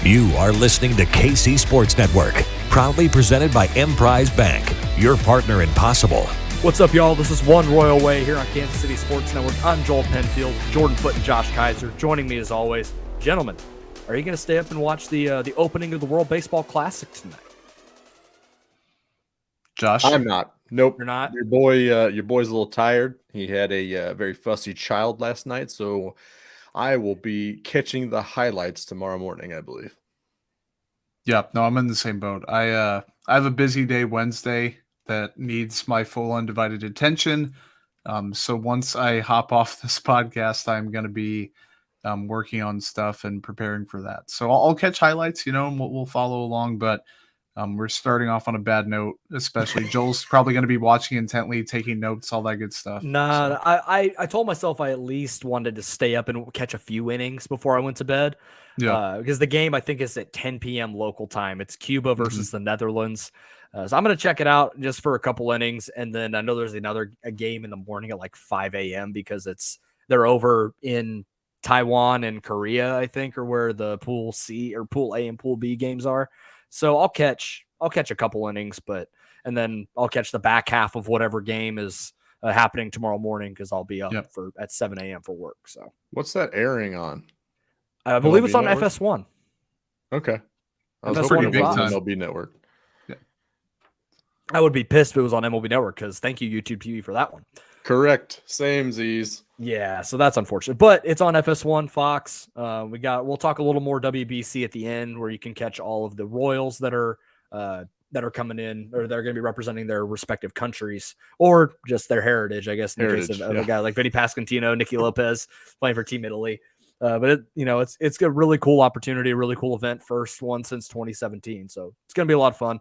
You are listening to KC Sports Network, proudly presented by Emprise Bank, your partner in possible. What's up, y'all? This is One Royal Way here on Kansas City Sports Network. I'm Joel Penfield, Jordan Foote, and Josh Keiser. Joining me as always. Gentlemen, are you going to stay up and watch the opening of the World Baseball Classic tonight? Josh? I'm not. Nope. You're not? Your boy's a little tired. He had a very fussy child last night, so I will be catching the highlights tomorrow morning, I believe. Yeah, no, I'm in the same boat. I have a busy day Wednesday that needs my full undivided attention. So once I hop off this podcast, I'm going to be working on stuff and preparing for that. So I'll catch highlights, and we'll follow along, but we're starting off on a bad note, especially Joel's probably going to be watching intently, taking notes, all that good stuff. Nah, so. I told myself I at least wanted to stay up and catch a few innings before I went to bed. Yeah. Because the game, I think, is at 10 p.m. local time. It's Cuba versus the Netherlands. So I'm going to check it out just for a couple innings. And then I know there's a game in the morning at like 5 a.m. because they're over in Taiwan and Korea, I think, or where the Pool C or Pool A and Pool B games are. So I'll catch a couple innings, and then I'll catch the back half of whatever game is happening tomorrow morning because I'll be up at 7 a.m. for work. So what's that airing on? I believe MLB it's on Network? FS1. Okay. I was FS1 hoping and it was Fox. MLB Network. Yeah. I would be pissed if it was on MLB Network because thank you, YouTube TV, for that one. Correct. Same Z's. Yeah, so that's unfortunate, but it's on FS1, Fox. We'll talk a little more WBC at the end, where you can catch all of the Royals that are coming in, or they're going to be representing their respective countries or just their heritage, I guess. In the case of a guy like Vinny Pasquantino, Nicky Lopez playing for Team Italy, but it's a really cool opportunity, a really cool event, first one since 2017. So it's going to be a lot of fun.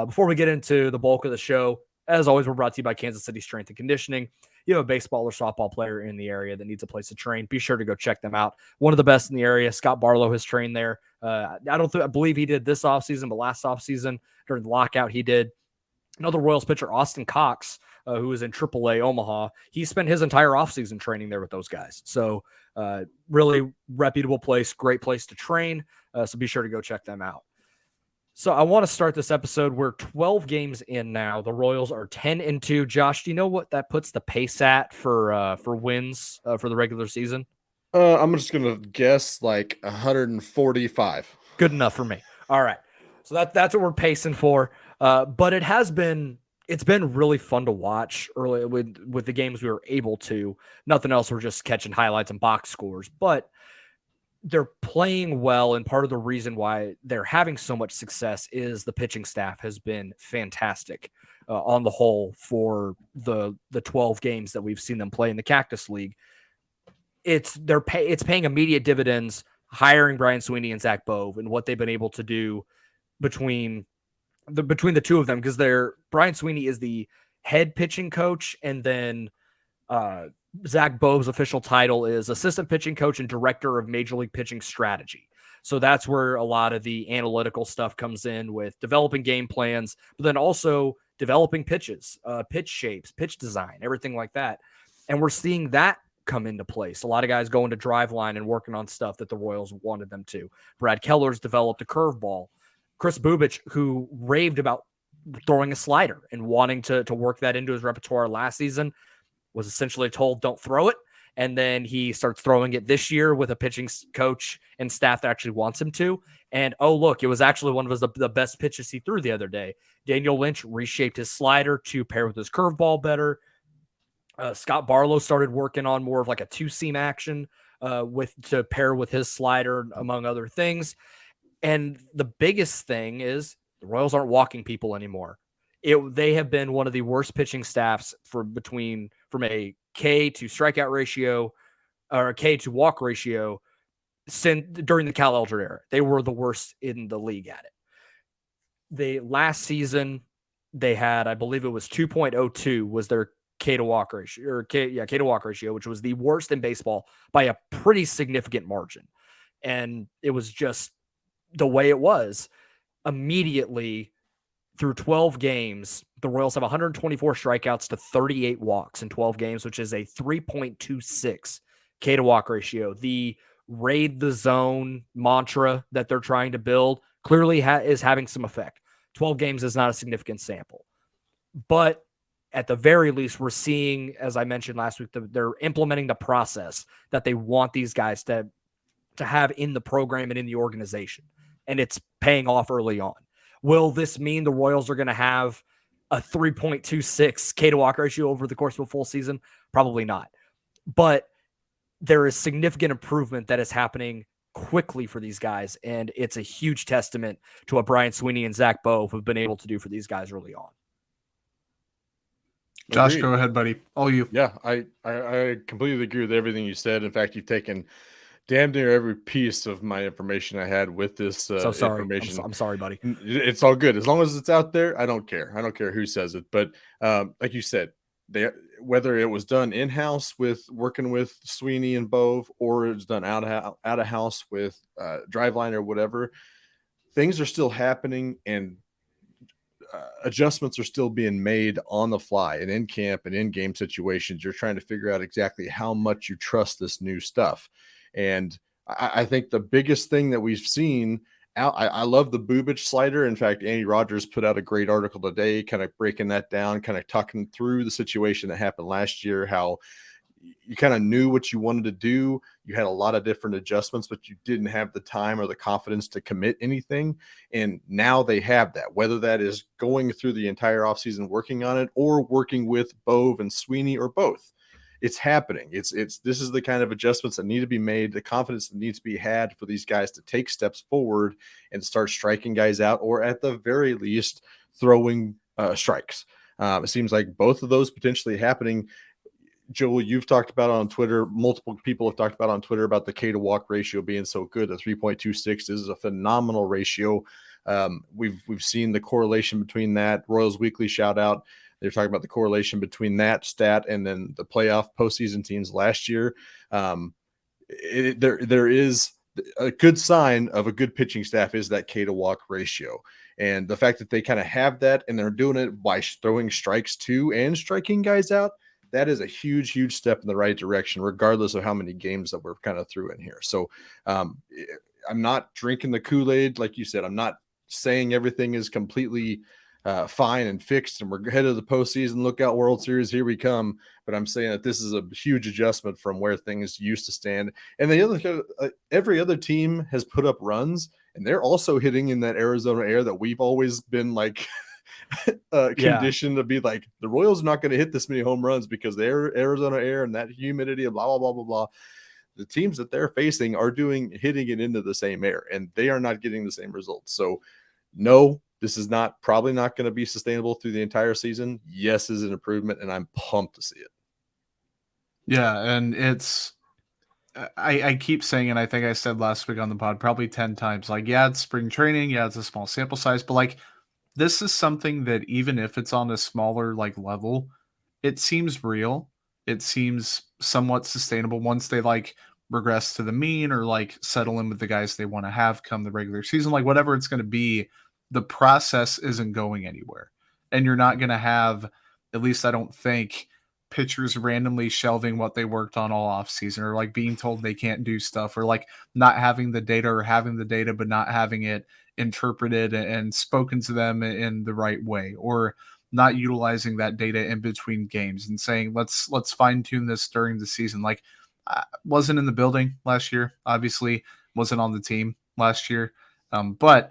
Before we get into the bulk of the show, as always, we're brought to you by Kansas City Strength and Conditioning. You have a baseball or softball player in the area that needs a place to train, be sure to go check them out. One of the best in the area. Scott Barlow has trained there. I believe he did this offseason, but last offseason during the lockout, he did. Another Royals pitcher, Austin Cox, who was in AAA Omaha, he spent his entire offseason training there with those guys. So really reputable place, great place to train. So be sure to go check them out. So I want to start this episode. We're 12 games in now. The Royals are 10-2. Josh, do you know what that puts the pace at for wins for the regular season? I'm just gonna guess like 145. Good enough for me. All right. So that's what we're pacing for. But it's been really fun to watch early with the games we were able to. Nothing else. We're just catching highlights and box scores, but they're playing well, and part of the reason why they're having so much success is the pitching staff has been fantastic on the whole for the 12 games that we've seen them play in the Cactus League. It's paying immediate dividends hiring Brian Sweeney and Zach Bove and what they've been able to do between the two of them, because Brian Sweeney is the head pitching coach, and then Zach Bove's official title is assistant pitching coach and director of Major League Pitching Strategy. So that's where a lot of the analytical stuff comes in, with developing game plans, but then also developing pitches, pitch shapes, pitch design, everything like that. And we're seeing that come into place. A lot of guys going to drive line and working on stuff that the Royals wanted them to. Brad Keller's developed a curveball. Chris Bubich, who raved about throwing a slider and wanting to work that into his repertoire last season, was essentially told, don't throw it. And then he starts throwing it this year with a pitching coach and staff that actually wants him to. And, oh, look, it was actually one of the best pitches he threw the other day. Daniel Lynch reshaped his slider to pair with his curveball better. Scott Barlow started working on more of like a two-seam action to pair with his slider, among other things. And the biggest thing is the Royals aren't walking people anymore. They have been one of the worst pitching staffs from a K to strikeout ratio or a K to walk ratio during the Cal Eldred era. They were the worst in the league at it. Last season, they had, I believe it was 2.02 was their K to walk ratio, K to walk ratio, which was the worst in baseball by a pretty significant margin. And it was just the way it was. Immediately, through 12 games, the Royals have 124 strikeouts to 38 walks in 12 games, which is a 3.26 K to walk ratio. The raid the zone mantra that they're trying to build clearly is having some effect. 12 games is not a significant sample. But at the very least, we're seeing, as I mentioned last week, they're implementing the process that they want these guys to have in the program and in the organization. And it's paying off early on. Will this mean the Royals are going to have a 3.26 K to walk ratio over the course of a full season? Probably not. But there is significant improvement that is happening quickly for these guys. And it's a huge testament to what Brian Sweeney and Zach Bove have been able to do for these guys early on. Josh, Agreed. go ahead, buddy. All you. Yeah, I completely agree with everything you said. In fact, you've taken damn near every piece of my information I had with this So sorry. information. I'm sorry, buddy. It's all good. As long as it's out there, I don't care. I don't care who says it. But like you said, whether it was done in-house with working with Sweeney and Bove, or it was done out of house with Driveline or whatever, things are still happening, and adjustments are still being made on the fly and in camp and in game situations. You're trying to figure out exactly how much you trust this new stuff. And I think the biggest thing that we've seen out, I love the Bubich slider. In fact, Andy Rogers put out a great article today, kind of breaking that down, kind of talking through the situation that happened last year, how you kind of knew what you wanted to do. You had a lot of different adjustments, but you didn't have the time or the confidence to commit anything. And now they have that, whether that is going through the entire offseason working on it or working with Bove and Sweeney or both. It's happening. This is the kind of adjustments that need to be made, the confidence that needs to be had for these guys to take steps forward and start striking guys out, or at the very least throwing strikes. It seems like both of those potentially happening. Joel, you've talked about on Twitter, multiple people have talked about on Twitter about the K to walk ratio being so good. The 3.26 is a phenomenal ratio. We've seen the correlation between that. Royals Weekly shout out. They're talking about the correlation between that stat and then the playoff postseason teams last year. There is a good sign of a good pitching staff is that K to walk ratio. And the fact that they kind of have that and they're doing it by throwing strikes too and striking guys out, that is a huge, huge step in the right direction, regardless of how many games that we're kind of through in here. So I'm not drinking the Kool-Aid. Like you said, I'm not saying everything is completely fine and fixed and we're ahead of the postseason. Look out, World Series, here we come. But I'm saying that this is a huge adjustment from where things used to stand. And the other, every other team has put up runs, and they're also hitting in that Arizona air that we've always been like conditioned to be like, the Royals are not going to hit this many home runs because they're Arizona air and that humidity and blah, blah, blah, blah, blah. The teams that they're facing are hitting it into the same air, and they are not getting the same results. So no, this is probably not going to be sustainable through the entire season. Yes, is an improvement, and I'm pumped to see it. Yeah, and it's I keep saying, and I think I said last week on the pod probably 10 times, like, yeah, it's spring training, yeah, it's a small sample size, but like this is something that even if it's on a smaller like level, it seems real. It seems somewhat sustainable once they like regress to the mean or like settle in with the guys they want to have come the regular season, like whatever it's going to be. The process isn't going anywhere. And you're not going to have, at least I don't think, pitchers randomly shelving what they worked on all offseason, or like being told they can't do stuff, or like not having the data, or having the data but not having it interpreted and spoken to them in the right way, or not utilizing that data in between games and saying, let's fine tune this during the season. Like, I wasn't in the building last year, obviously wasn't on the team last year. But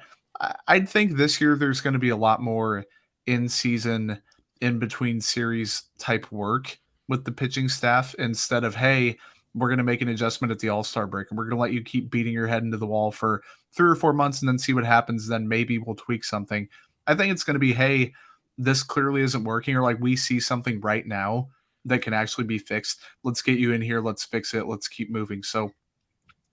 I think this year there's going to be a lot more in-season, in-between series type work with the pitching staff instead of, hey, we're going to make an adjustment at the All-Star break and we're going to let you keep beating your head into the wall for 3 or 4 months and then see what happens. Then maybe we'll tweak something. I think it's going to be, hey, this clearly isn't working, or like we see something right now that can actually be fixed. Let's get you in here. Let's fix it. Let's keep moving. So,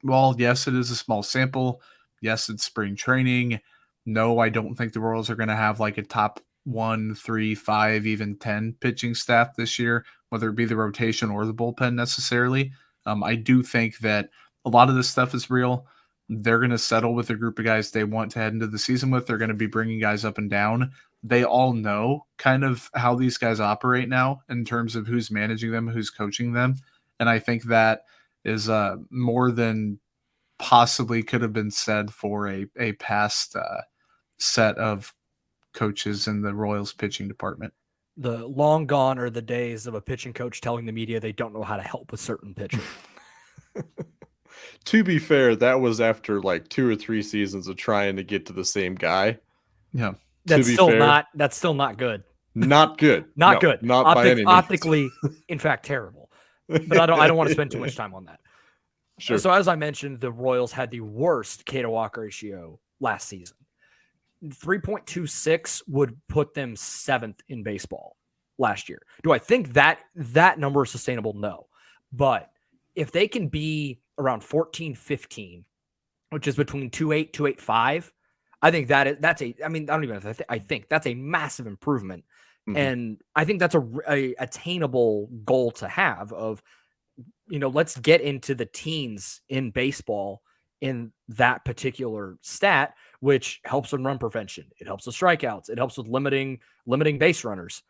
well, yes, it is a small sample. Yes, it's spring training. No, I don't think the Royals are going to have like a top 1, 3, 5, even 10 pitching staff this year, whether it be the rotation or the bullpen necessarily. I do think that a lot of this stuff is real. They're going to settle with a group of guys they want to head into the season with. They're going to be bringing guys up and down. They all know kind of how these guys operate now in terms of who's managing them, who's coaching them. And I think that is more than possibly could have been said for a past set of coaches in the Royals pitching department. The long gone are the days of a pitching coach telling the media they don't know how to help a certain pitcher. To be fair, that was after like 2 or 3 seasons of trying to get to the same guy. Yeah. That's still not good. Not good. Not No, good. Not by any means. Optically, in fact, terrible. But I don't want to spend too much time on that. Sure. So as I mentioned, the Royals had the worst K to walk ratio last season. 3.26 would put them 7th in baseball last year. Do I think that number is sustainable? No. But if they can be around 14, 15, which is between 2.8, 2.85, I think I think that's a massive improvement. Mm-hmm. And I think that's a attainable goal to have of, let's get into the teens in baseball in that particular stat, which helps with run prevention. It helps with strikeouts. It helps with limiting base runners.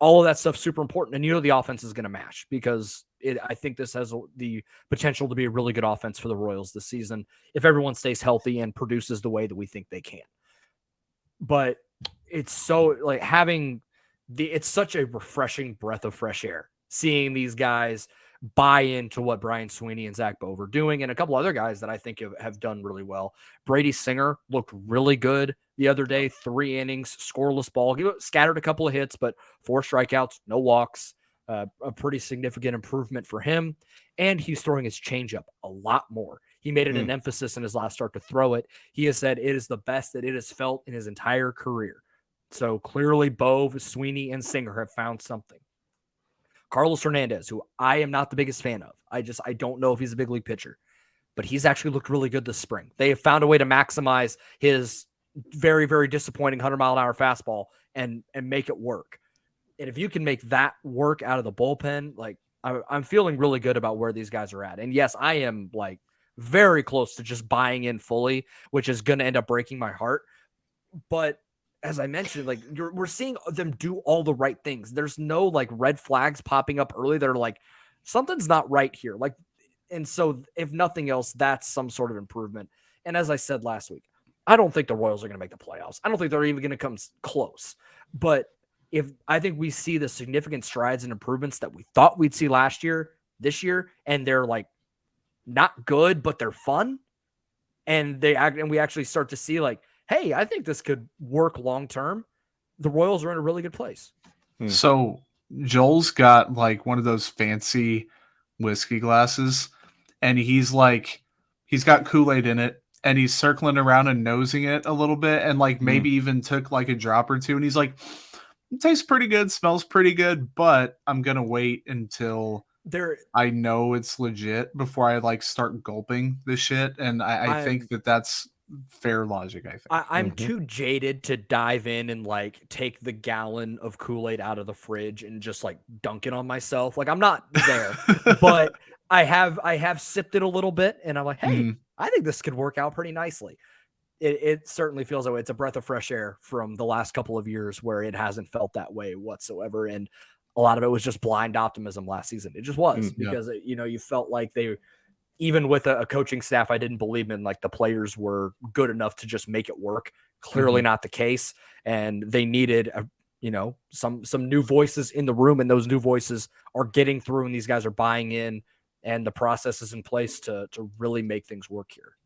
All of that stuff's super important. And the offense is going to match because I think this has the potential to be a really good offense for the Royals this season if everyone stays healthy and produces the way that we think they can. But it's so like it's such a refreshing breath of fresh air seeing these guys buy into what Brian Sweeney and Zach Bove are doing, and a couple other guys that I think have done really well. Brady Singer looked really good the other day, 3 innings, scoreless ball. He scattered a couple of hits, but 4 strikeouts, no walks, a pretty significant improvement for him. And he's throwing his changeup a lot more. He made it an emphasis in his last start to throw it. He has said it is the best that it has felt in his entire career. So clearly Bove, Sweeney, and Singer have found something. Carlos Hernandez, who I am not the biggest fan of. I don't know if he's a big league pitcher, but he's actually looked really good this spring. They have found a way to maximize his very, very disappointing 100-mile-an-hour fastball and make it work. And if you can make that work out of the bullpen, like I'm feeling really good about where these guys are at. And yes, I am like very close to just buying in fully, which is going to end up breaking my heart. But as I mentioned, like we're seeing them do all the right things. There's no like red flags popping up early that are like, something's not right here. Like, and so if nothing else, that's some sort of improvement. And as I said last week, I don't think the Royals are going to make the playoffs. I don't think they're even going to come close. But I think we see the significant strides and improvements that we thought we'd see this year, and they're like not good, but they're fun. And we actually start to see like, hey, I think this could work long-term. The Royals are in a really good place. So Joel's got like one of those fancy whiskey glasses, and he's got Kool-Aid in it, and he's circling around and nosing it a little bit, and like maybe even took like a drop or two, and he's like, it tastes pretty good, smells pretty good, but I'm going to wait until I know it's legit before I like start gulping this shit. And I think that's fair logic. I think I'm too jaded to dive in and like take the gallon of Kool-Aid out of the fridge and just like dunk it on myself. Like I'm not there, but I have sipped it a little bit and I'm like, hey, I think this could work out pretty nicely. It certainly feels that way. It's a breath of fresh air from the last couple of years where it hasn't felt that way whatsoever. And a lot of it was just blind optimism last season. It just was because, you felt like even with a coaching staff I didn't believe in, like the players were good enough to just make it work. Clearly not the case. And they needed, some new voices in the room, and those new voices are getting through and these guys are buying in, and the process is in place to really make things work here.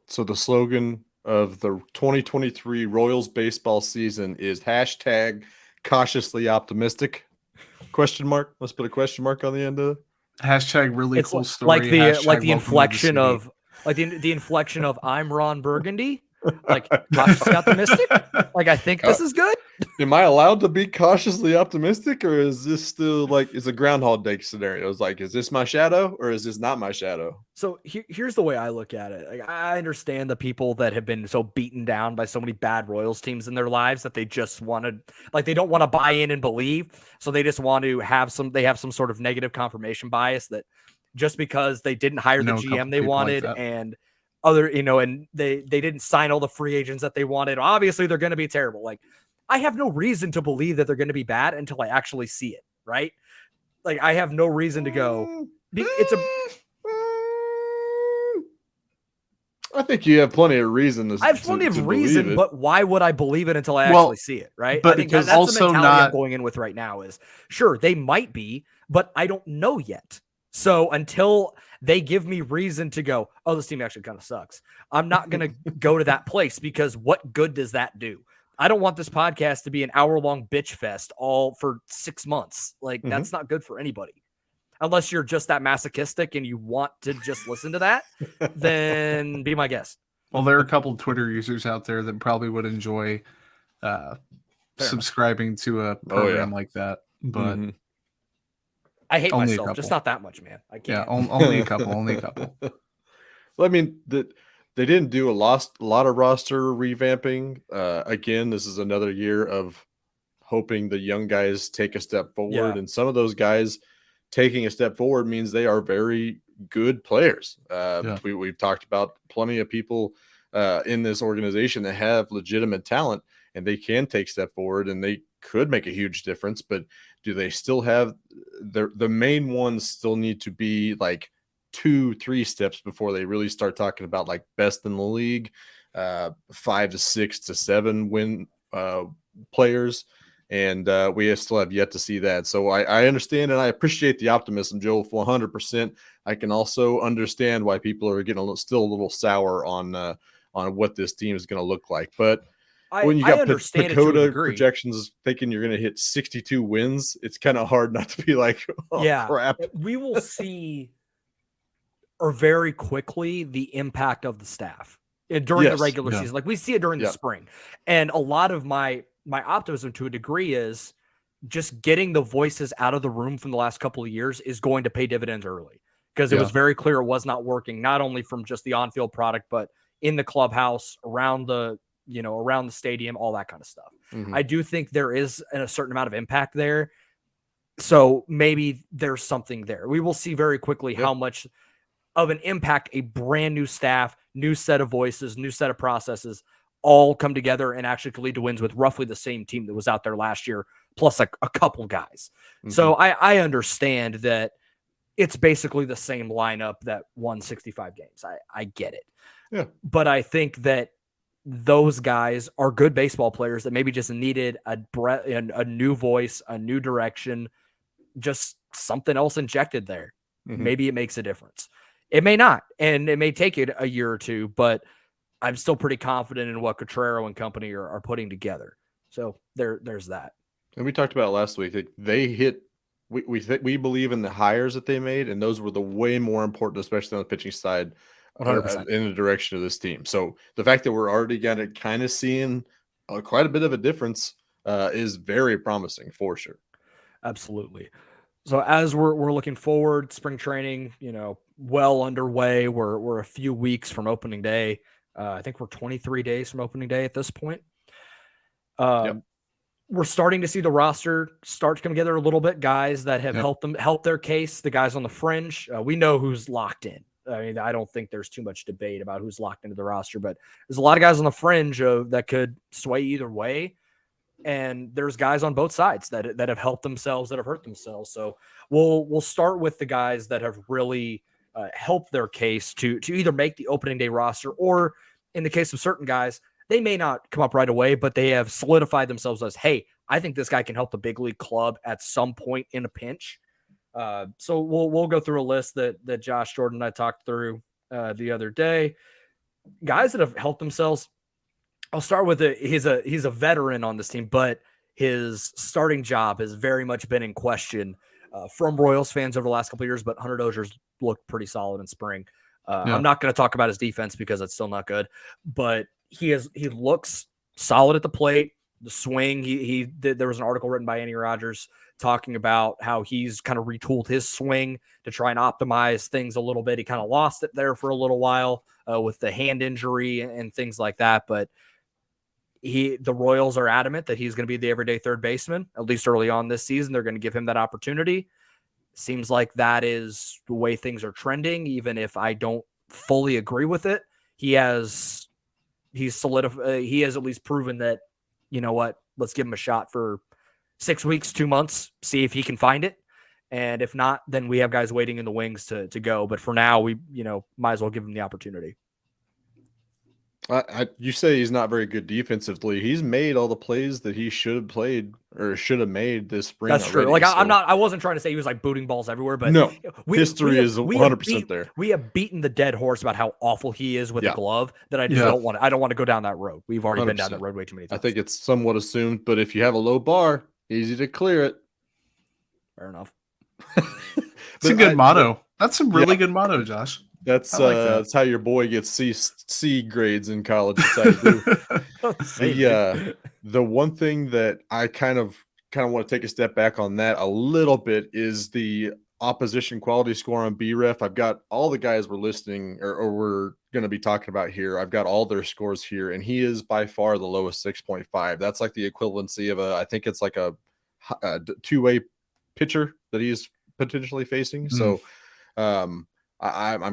So the slogan of the 2023 Royals baseball season is #cautiously optimistic ? Let's put a question mark on the end of it. #really it's cool story. Like the inflection of the inflection of I'm Ron Burgundy. Like cautiously optimistic. Like I think this is good. Am I allowed to be cautiously optimistic, or is this still like it's a Groundhog Day scenario? It's like, is this my shadow or is this not my shadow? So here's the way I look at it. Like, I understand the people that have been so beaten down by so many bad Royals teams in their lives that they just wanted, like they don't want to buy in and believe, so they just want to have some sort of negative confirmation bias that just because they didn't hire the GM they wanted and other, and they didn't sign all the free agents that they wanted, obviously they're going to be terrible. Like I have no reason to believe that they're going to be bad until I actually see it. Right. Like I have no reason to go. I think you have plenty of reason to I have plenty to of reason, believe it. but why would I believe it until I Well, actually see it, right? but I think because that's the also mentality I'm not- going in with right now is, sure, they might be, but I don't know yet. So until they give me reason to go, oh, this team actually kind of sucks, I'm not going to go to that place, because what good does that do? I don't want this podcast to be an hour-long bitch fest all for 6 months. Like, that's not good for anybody. Unless you're just that masochistic and you want to just listen to that, then be my guest. Well, there are a couple of Twitter users out there that probably would enjoy subscribing to a program like that, but I hate only a myself, just couple. not that much, man. I Yeah, can't. only a couple. Only a couple. Well, I mean, they didn't do a lot of roster revamping. Again, this is another year of hoping the young guys take a step forward, and some of those guys taking a step forward means they are very good players. We've talked about plenty of people in this organization that have legitimate talent, and they can take step forward, and they could make a huge difference. But do they still have the main ones? Still need to be like 2-3 steps before they really start talking about like best in the league, 5 to 6 to 7 win players. And we still have yet to see that. So I understand and I appreciate the optimism, Joel, 100%. I can also understand why people are getting still a little sour on what this team is going to look like. But when you got Pagoda projections thinking you're going to hit 62 wins, it's kind of hard not to be like, oh, crap. We will see or very quickly the impact of the staff during the regular season. Like we see it during the spring. And a lot of my optimism to a degree is just getting the voices out of the room from the last couple of years is going to pay dividends early, because it was very clear it was not working, not only from just the on-field product, but in the clubhouse, around the stadium, all that kind of stuff. I do think there is a certain amount of impact there. So maybe there's something there. We will see very quickly how much of an impact a brand new staff, new set of voices, new set of processes all come together and actually could lead to wins with roughly the same team that was out there last year, plus a couple guys. So I understand that it's basically the same lineup that won 65 games. I get it. Yeah. But I think that those guys are good baseball players that maybe just needed a new voice, a new direction, just something else injected there. Maybe it makes a difference. It may not, and it may take it a year or two, but I'm still pretty confident in what Cotrero and company are putting together. So there's that. And we talked about it last week. Like they hit. We believe in the hires that they made, and those were the way more important, especially on the pitching side, 100%. in the direction of this team. So the fact that we're already kind of seeing quite a bit of a difference is very promising for sure. Absolutely. So as we're looking forward, spring training, well underway. We're a few weeks from opening day. I think we're 23 days from opening day at this point. We're starting to see the roster start to come together a little bit. Guys that have helped their case. The guys on the fringe, we know who's locked in. I mean, I don't think there's too much debate about who's locked into the roster, but there's a lot of guys on the fringe that could sway either way. And there's guys on both sides that have helped themselves, that have hurt themselves. So we'll start with the guys that have really helped their case to either make the opening day roster, or in the case of certain guys, they may not come up right away, but they have solidified themselves as, hey, I think this guy can help the big league club at some point in a pinch. So we'll go through a list that Josh, Jordan, and I talked through the other day. Guys that have helped themselves. I'll start with he's a veteran on this team, but his starting job has very much been in question from Royals fans over the last couple of years. But Hunter Dozier's looked pretty solid in spring. I'm not going to talk about his defense because it's still not good, but he looks solid at the plate. The swing, there was an article written by Andy Rogers talking about how he's kind of retooled his swing to try and optimize things a little bit. He kind of lost it there for a little while with the hand injury and things like that, but the Royals are adamant that he's going to be the everyday third baseman, at least early on this season. They're going to give him that opportunity. Seems like that is the way things are trending, even if I don't fully agree with it. He has at least proven that, you know what, let's give him a shot for 6 weeks, 2 months, see if he can find it. And if not, then we have guys waiting in the wings to go. But for now, we might as well give him the opportunity. You say he's not very good defensively. He's made all the plays that he should have played or should have made this spring. That's already, true. Like so. I wasn't trying to say he was like booting balls everywhere, but No, we history is 100% there. We have beaten the dead horse about how awful he is with the glove that I just don't want to. I don't want to go down that road. We've already 100%. been down that road way too many times. I think it's somewhat assumed, but if you have a low bar, easy to clear it. Fair enough. It's a good motto. That's a really good motto, Josh. That's that's how your boy gets C grades in college. That's how you do. The one thing that I kind of want to take a step back on that a little bit is the opposition quality score on BREF. I've got all the guys we're listening or we're going to be talking about here. I've got all their scores here, and he is by far the lowest 6.5. That's like the equivalency of I think it's like a two-way pitcher that he's potentially facing. So I'm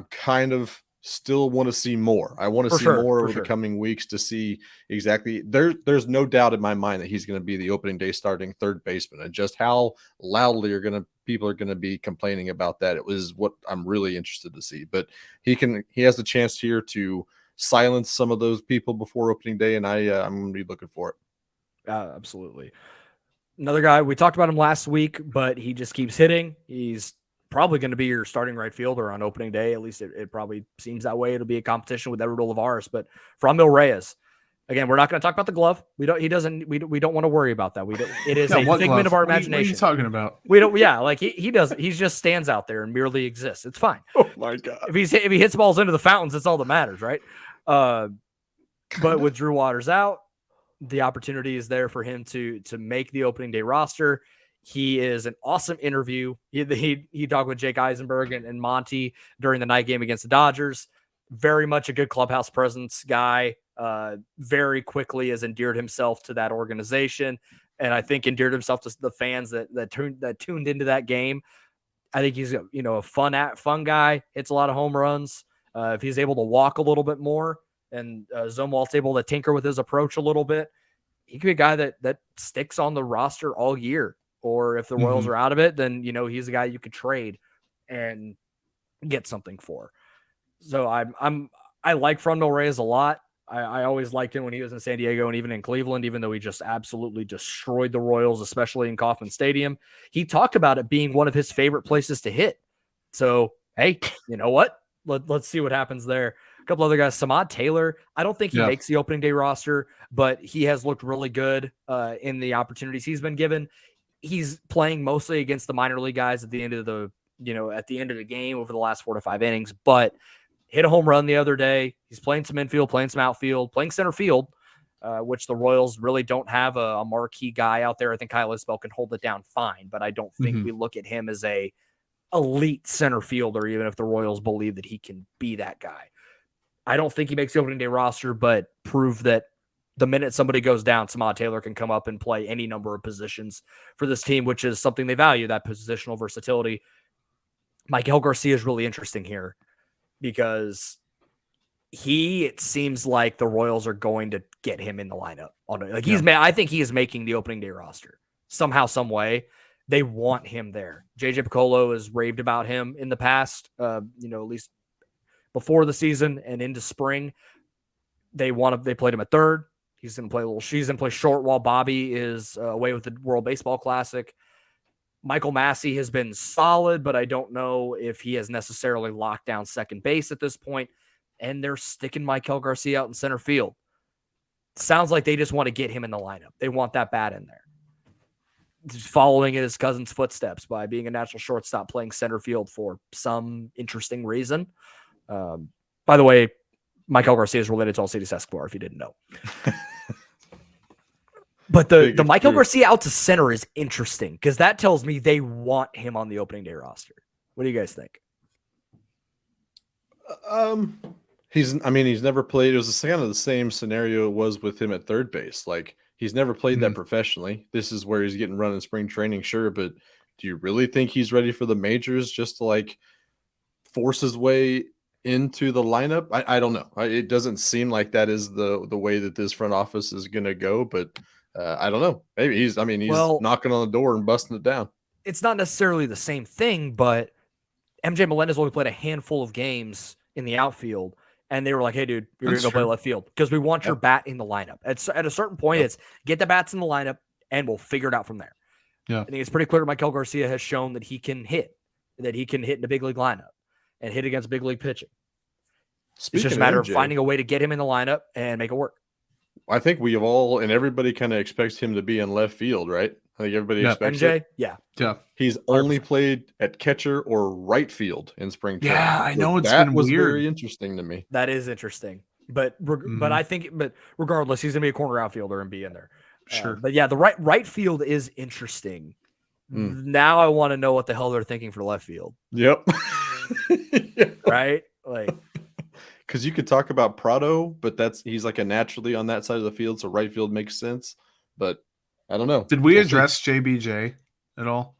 kind of still want to see more. I want to see more over the coming weeks to see exactly. There's no doubt in my mind that he's going to be the opening day starting third baseman, and just how loudly people are going to be complaining about that. It was what I'm really interested to see. But he has the chance here to silence some of those people before opening day, and I'm going to be looking for it. Absolutely. Another guy, we talked about him last week, but he just keeps hitting. He's probably going to be your starting right fielder on opening day. At least it probably seems that way. It'll be a competition with Eduardo Olivares, but Franmil Reyes, again, we're not going to talk about the glove. We don't want to worry about that. It is a figment of our imagination. What are you talking about? We don't. Yeah. Like he just stands out there and merely exists. It's fine. Oh my God. If he hits balls into the fountains, that's all that matters. Right. But with Drew Waters out, the opportunity is there for him to make the opening day roster. He is an awesome interview. He talked with Jake Eisenberg and Monty during the night game against the Dodgers. Very much a good clubhouse presence guy. Very quickly has endeared himself to that organization, and I think endeared himself to the fans that tuned into that game. I think he's a fun guy. Hits a lot of home runs. If he's able to walk a little bit more, and Zumwalt's able to tinker with his approach a little bit, he could be a guy that sticks on the roster all year. Or if the Royals are out of it, then he's a guy you could trade and get something for. So I like Franmil Reyes a lot. I always liked him when he was in San Diego and even in Cleveland, even though he just absolutely destroyed the Royals, especially in Kauffman Stadium. He talked about it being one of his favorite places to hit. So hey, you know what? Let's see what happens there. A couple other guys, Samad Taylor. I don't think he makes the opening day roster, but he has looked really good in the opportunities he's been given. He's playing mostly against the minor league guys at the end of the game over the last 4 to 5 innings, but hit a home run the other day. He's playing some infield, playing some outfield, playing center field, which the Royals really don't have a marquee guy out there. I think Kyle Isbell can hold it down fine, but I don't think we look at him as a elite center fielder, even if the Royals believe that he can be that guy. I don't think he makes the opening day roster, but prove that the minute somebody goes down, Samad Taylor can come up and play any number of positions for this team, which is something they value, that positional versatility. Maikel Garcia is really interesting here because it seems like the Royals are going to get him in the lineup. I think he is making the opening day roster somehow, some way. They want him there. JJ Piccolo has raved about him in the past, at least before the season and into spring. They played him at third. He's going to play a little. She's going to play short while Bobby is away with the World Baseball Classic. Michael Massey has been solid, but I don't know if he has necessarily locked down second base at this point. And they're sticking Maikel Garcia out in center field. Sounds like they just want to get him in the lineup. They want that bat in there. Just following in his cousin's footsteps by being a natural shortstop, playing center field for some interesting reason. By the way, Maikel Garcia is related to Alcides Escobar, if you didn't know. But the Maikel Garcia out to center is interesting because that tells me they want him on the opening day roster. What do you guys think? He's never played. It was kind of the same scenario it was with him at third base. Like, he's never played that professionally. This is where he's getting run in spring training, sure, but do you really think he's ready for the majors just to force his way into the lineup? I don't know. It doesn't seem like that is the way that this front office is going to go, but I don't know. Maybe he's knocking on the door and busting it down. It's not necessarily the same thing, but MJ Melendez only played a handful of games in the outfield, and they were like, "Hey, dude, you're That's gonna go play true. left field because we want your bat in the lineup." At a certain point, it's get the bats in the lineup, and we'll figure it out from there. Yeah. I think it's pretty clear Maikel Garcia has shown that he can hit in the big league lineup and hit against big league pitching. It's just a matter of finding a way to get him in the lineup and make it work. I think we have all, and everybody kind of expects him to be in left field, right? I think everybody expects MJ, it. yeah. He's only played at catcher or right field in spring training. Yeah, I know it's that been was weird. very interesting to me. That is interesting. But I think regardless, he's gonna be a corner outfielder and be in there. Sure. But yeah, the right field is interesting. Now I want to know what the hell they're thinking for left field. Yep. Right? Like, because you could talk about Prado, but he's like a naturally on that side of the field, so right field makes sense. But I don't know. Did we address JBJ at all?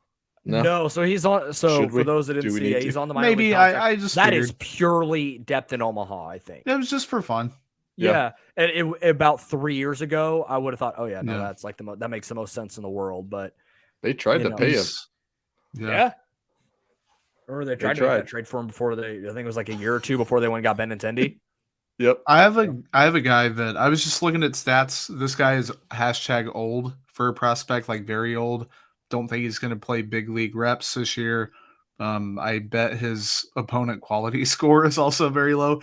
No. So he's on. So for those that didn't see it, he's on the minor maybe league contract. I just that figured. is purely depth in Omaha. I think It was just for fun. Yeah, and about 3 years ago, I would have thought, oh yeah, no, Yeah. that's like that makes the most sense in the world. But They tried to pay him. Yeah. Or they tried to make that trade for him before I think it was like a year or two before they went and got Benintendi. Yep. I have a guy that I was just looking at stats. This guy is #old for a prospect, like very old. Don't think he's going to play big league reps this year. I bet his opponent quality score is also very low.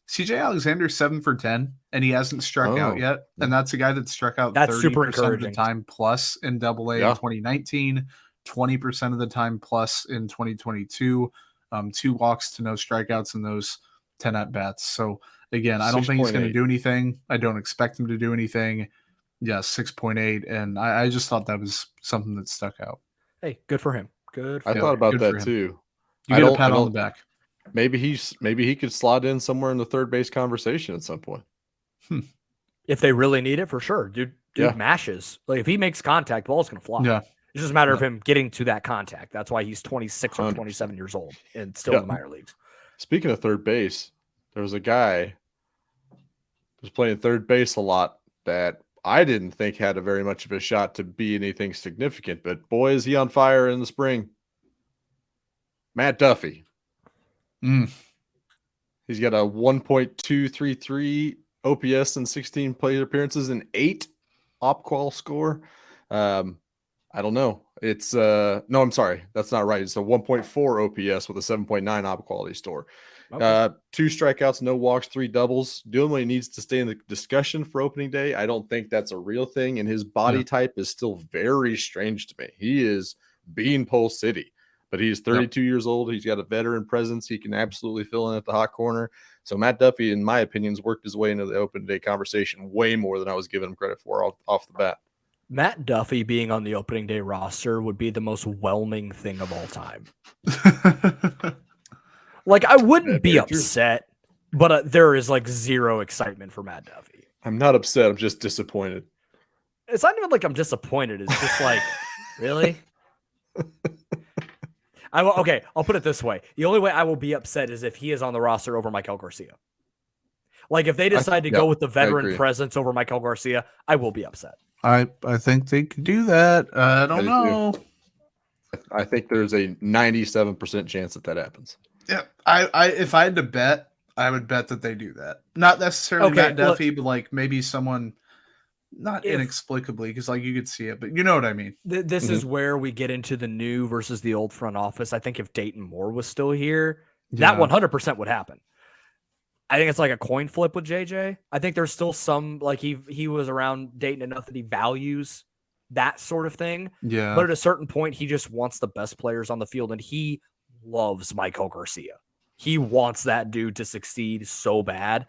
CJ Alexander 7 for 10, and he hasn't struck out yet. And that's a guy that struck out 30% of the time plus in AA in 2019, 20% of the time plus in 2022. 2 walks to no strikeouts in those 10 at bats. So again, I don't think he's going to do anything. I don't expect him to do anything. Yeah, 6.8, and I just thought that was something that stuck out. Hey, good for him. Good. I thought about that too. You get a pat on the back. Maybe he could slot in somewhere in the third base conversation at some point. If they really need it, for sure. Dude mashes. Like if he makes contact, the ball's gonna fly. Yeah. It's just a matter of him getting to that contact. That's why he's 26 or 27 years old and still in the minor leagues. Speaking of third base, there was a guy who was playing third base a lot that I didn't think had a very much of a shot to be anything significant, but boy, is he on fire in the spring. Matt Duffy. He's got a 1.233 OPS in 16 plate appearances and 8 op-qual score. I don't know. It's no, I'm sorry. That's not right. It's a 1.4 OPS with a 7.9 op-quality score. Okay. 2 strikeouts, no walks, 3 doubles. Dooley needs to stay in the discussion for opening day. I don't think that's a real thing, and his body type is still very strange to me. He is Beanpole City, but he's 32 years old. He's got a veteran presence. He can absolutely fill in at the hot corner. So Matt Duffy, in my opinion, has worked his way into the opening day conversation way more than I was giving him credit for off the bat. Matt Duffy being on the opening day roster would be the most whelming thing of all time. Like, I wouldn't be upset, but there is like zero excitement for Matt Duffy. I'm not upset. I'm just disappointed. It's not even like I'm disappointed. It's just like, really? Okay, I'll put it this way. The only way I will be upset is if he is on the roster over Maikel Garcia. Like, if they decide to go with the veteran presence over Maikel Garcia, I will be upset. I think they could do that. I don't know. I think there's a 97% chance that happens. Yeah, I if I had to bet, I would bet that they do that. Not necessarily Matt Duffy, but like maybe someone, not inexplicably, because like you could see it, but you know what I mean. This is where we get into the new versus the old front office. I think if Dayton Moore was still here, that 100% would happen. I think it's like a coin flip with JJ. I think there's still some, like he was around Dayton enough that he values that sort of thing. Yeah. But at a certain point, he just wants the best players on the field, and he loves Maikel Garcia. He wants that dude to succeed so bad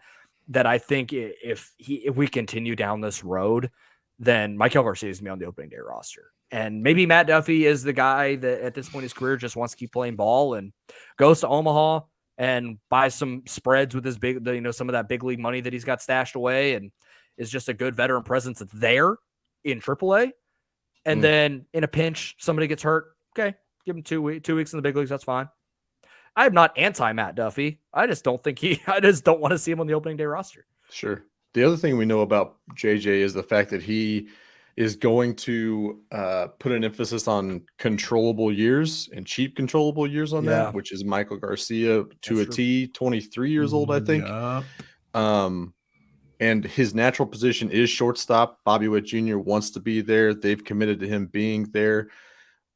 that I think if we continue down this road, then Maikel Garcia is going to be on the opening day roster. And maybe Matt Duffy is the guy that at this point in his career just wants to keep playing ball and goes to Omaha and buy some spreads with his some of that big league money that he's got stashed away, and is just a good veteran presence that's there in AAA. And then in a pinch, somebody gets hurt. Okay, give him 2 weeks in the big leagues. That's fine. I am not anti Matt Duffy. I just don't want to see him on the opening day roster. Sure. The other thing we know about JJ is the fact that he is going to put an emphasis on controllable years and cheap controllable years on Yeah. that, which is Michael Garcia to That's a true. T, 23 years old, I think. Yeah. And his natural position is shortstop. Bobby Witt Jr. wants to be there. They've committed to him being there.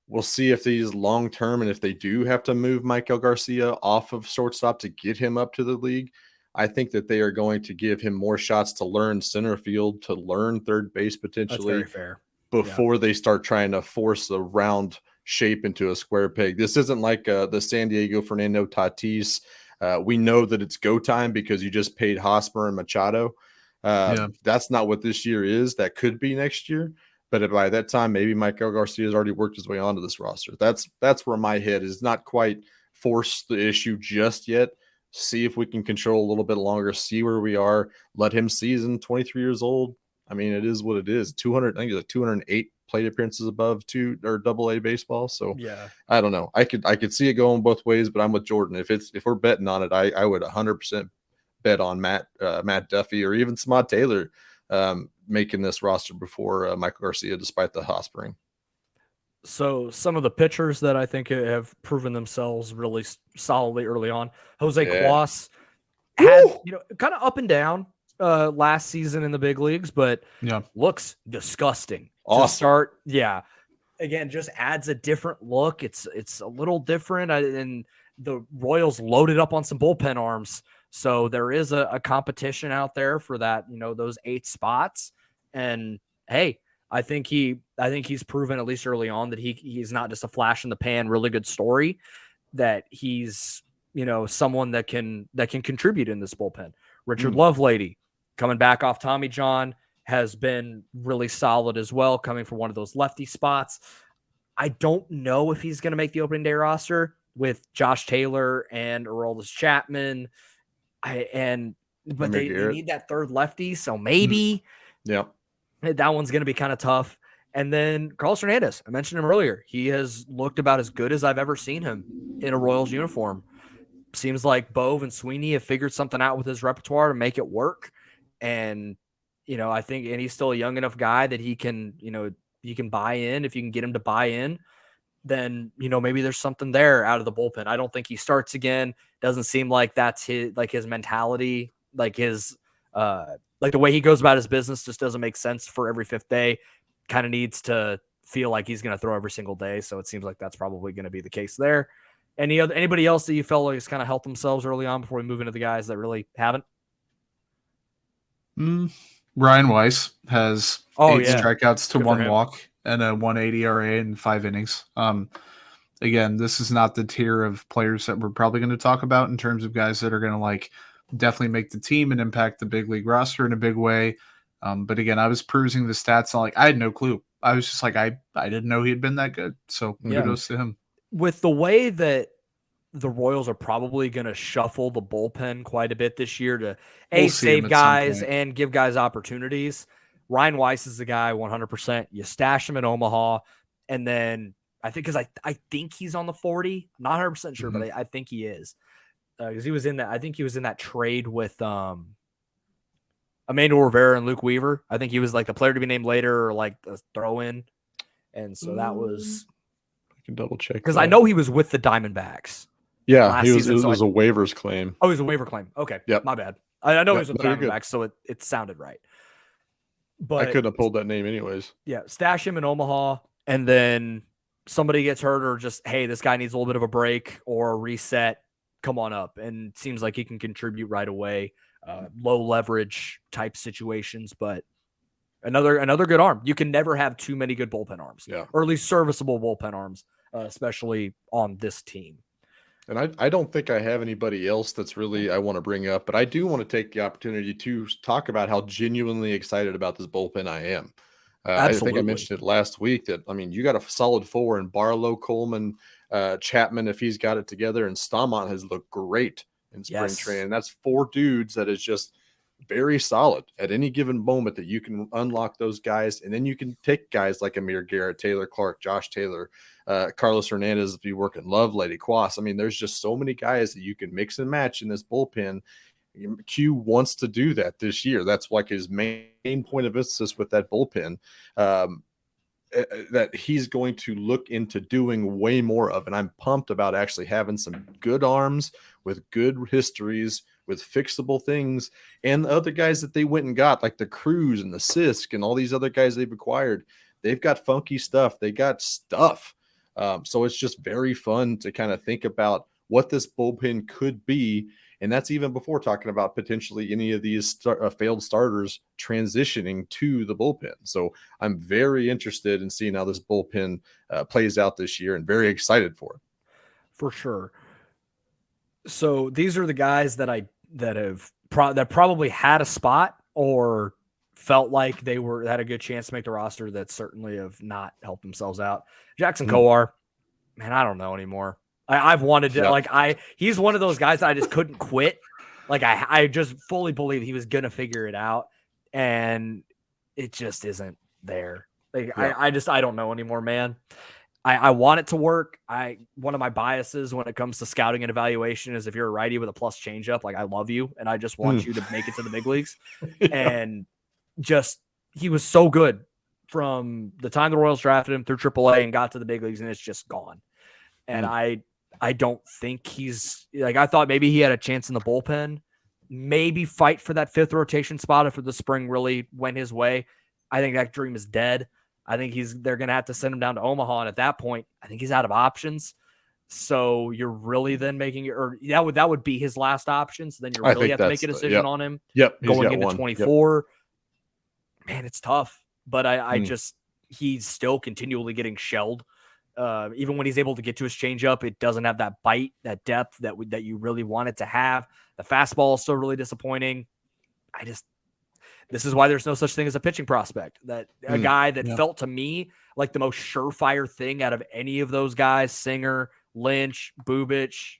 We'll see if these long term and if they do have to move Michael Garcia off of shortstop to get him up to the league. I think that they are going to give him more shots to learn center field, to learn third base That's potentially very fair. before they start trying to force the round shape into a square peg. This isn't like the San Diego Fernando Tatis. We know that it's go time because you just paid Hosmer and Machado. That's not what this year is. That could be next year. But by that time, maybe Michael Garcia has already worked his way onto this roster. That's where my head is. Not quite force the issue just yet. See if we can control a little bit longer. See where we are. Let him season. 23 years old. I mean, it is what it is. 200. I think it's like 208 plate appearances above AA baseball. So Yeah. I don't know. I could see it going both ways, but I'm with Jordan. If we're betting on it, I would 100% bet on Matt Duffy or even Samad Taylor making this roster before Michael Garcia, despite the hospering. So some of the pitchers that I think have proven themselves really solidly early on. Jose Cuas had, kind of up and down last season in the big leagues, but looks disgusting to start. Yeah. Again, just adds a different look. It's a little different. And the Royals loaded up on some bullpen arms. So there is a competition out there for that, those 8 spots. And hey, I think he's proven, at least early on, that he's not just a flash in the pan, really good story, that he's, someone that can contribute in this bullpen. Richard Lovelady, coming back off Tommy John, has been really solid as well, coming from one of those lefty spots. I don't know if he's going to make the opening day roster with Josh Taylor and Aroldis Chapman. But they need that third lefty, so maybe. Yeah. That one's going to be kind of tough. And then Carlos Hernandez, I mentioned him earlier. He has looked about as good as I've ever seen him in a Royals uniform. Seems like Bove and Sweeney have figured something out with his repertoire to make it work. And, I think, and he's still a young enough guy that he can, you can buy in. If you can get him to buy in, then, maybe there's something there out of the bullpen. I don't think he starts again. Doesn't seem like that's his mentality, his the way he goes about his business just doesn't make sense for every 5th day. Kind of needs to feel like he's going to throw every single day. So it seems like that's probably going to be the case there. Anybody else that you felt like has kind of helped themselves early on before we move into the guys that really haven't? Ryan Weiss has 8 strikeouts to 1 walk and a 180 ERA in 5 innings. Again, this is not the tier of players that we're probably going to talk about in terms of guys that are going to definitely make the team and impact the big league roster in a big way. But again, I was perusing the stats and I had no clue. I was just I didn't know he had been that good. So kudos to him. With the way that the Royals are probably going to shuffle the bullpen quite a bit this year to save guys and give guys opportunities. Ryan Weiss is the guy 100%. You stash him in Omaha. And then I think, because I think he's on the 40, not 100% sure, but I think he is. Because he was in that, I think he was in that trade with Emmanuel Rivera and Luke Weaver. I think he was the player to be named later, or a throw in. And so that was, I can double check, because I know he was with the Diamondbacks. Yeah, it was a waivers claim. Oh, it was a waiver claim. Okay. Yep. My bad. I know he was with the Diamondbacks, so it sounded right. But I couldn't have pulled that name anyways. Yeah, stash him in Omaha, and then somebody gets hurt, or just, hey, this guy needs a little bit of a break or a reset. Come on up. And it seems like he can contribute right away. Low leverage type situations, but another good arm. You can never have too many good bullpen arms, or at least serviceable bullpen arms, especially on this team. And I don't think I have anybody else that's really I want to bring up, but I do want to take the opportunity to talk about how genuinely excited about this bullpen I am. I think I mentioned it last week that, you got a solid 4 in Barlow, Coleman, Chapman, if he's got it together, and Stamont has looked great in spring training. That's 4 dudes that is just very solid at any given moment that you can unlock those guys. And then you can take guys like Amir Garrett, Taylor Clark, Josh Taylor, Carlos Hernandez, if you work in Lovelady, Cuas. There's just so many guys that you can mix and match in this bullpen. Q wants to do that this year. That's like his main point of emphasis with that bullpen. That he's going to look into doing way more of. And I'm pumped about actually having some good arms with good histories, with fixable things, and the other guys that they went and got, like the Cruz and the Sisk and all these other guys they've acquired. They've got funky stuff. They got stuff. So it's just very fun to kind of think about what this bullpen could be. And that's even before talking about potentially any of these failed starters transitioning to the bullpen. So I'm very interested in seeing how this bullpen plays out this year and very excited for it. For sure. So these are the guys that that probably had a spot or felt like they had a good chance to make the roster that certainly have not helped themselves out. Jackson Kowar, man, I don't know anymore. I've wanted to he's one of those guys that I just couldn't quit. Like I just fully believe he was going to figure it out, and it just isn't there. Like I don't know anymore, man. I want it to work. One of my biases when it comes to scouting and evaluation is if you're a righty with a plus changeup, like I love you and I just want you to make it to the big leagues. And just he was so good from the time the Royals drafted him through AAA and got to the big leagues, and it's just gone. And I don't think he's like, I thought maybe he had a chance in the bullpen, maybe fight for that fifth rotation spot if the spring really went his way. I think that dream is dead. I think they're going to have to send him down to Omaha. And at that point, I think he's out of options. So you're really then making it, or that would be his last option. So then you really have to make a decision on him. Going into 24. Man, it's tough, but I just, he's still continually getting shelled. Even when he's able to get to his changeup, it doesn't have that bite, that depth that you really want it to have. The fastball is still really disappointing. This is why there's no such thing as a pitching prospect. That a guy that felt to me like the most surefire thing out of any of those guys, Singer, Lynch, Bubich,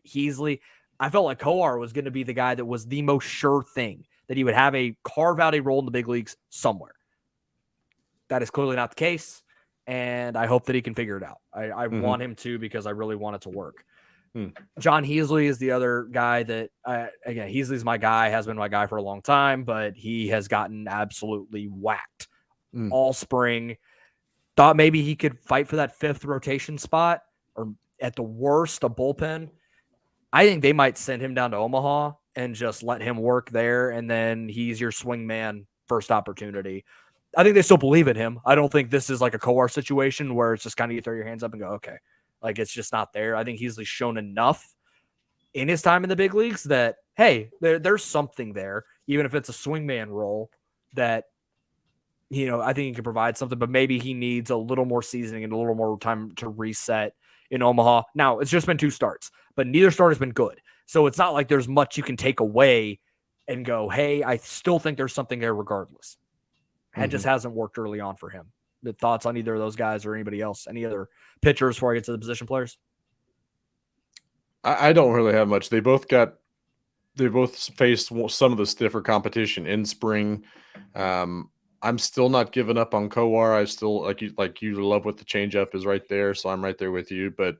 Heasley. I felt like Kowar was going to be the guy that was the most sure thing that he would carve out a role in the big leagues somewhere. That is clearly not the case. And I hope that he can figure it out. I want him to, because I really want it to work. John Heasley is the other guy that, again, Heasley's my guy, has been my guy for a long time, but he has gotten absolutely whacked all spring. Thought maybe he could fight for that fifth rotation spot, or at the worst, a bullpen. I think they might send him down to Omaha and just let him work there, and then he's your swing man first opportunity. I think they still believe in him. I don't think this is like a Kowar situation where it's just kind of you throw your hands up and go, okay. Like, it's just not there. I think he's shown enough in his time in the big leagues that, hey, there's something there, even if it's a swingman role that, I think he can provide something, but maybe he needs a little more seasoning and a little more time to reset in Omaha. Now, it's just been 2 starts, but neither start has been good. So it's not like there's much you can take away and go, hey, I still think there's something there regardless. It just hasn't worked early on for him. The thoughts on either of those guys or anybody else, any other pitchers before I get to the position players? I don't really have much. They both faced some of the stiffer competition in spring. I'm still not giving up on Kowar. I still like you love what the changeup is right there. So I'm right there with you, but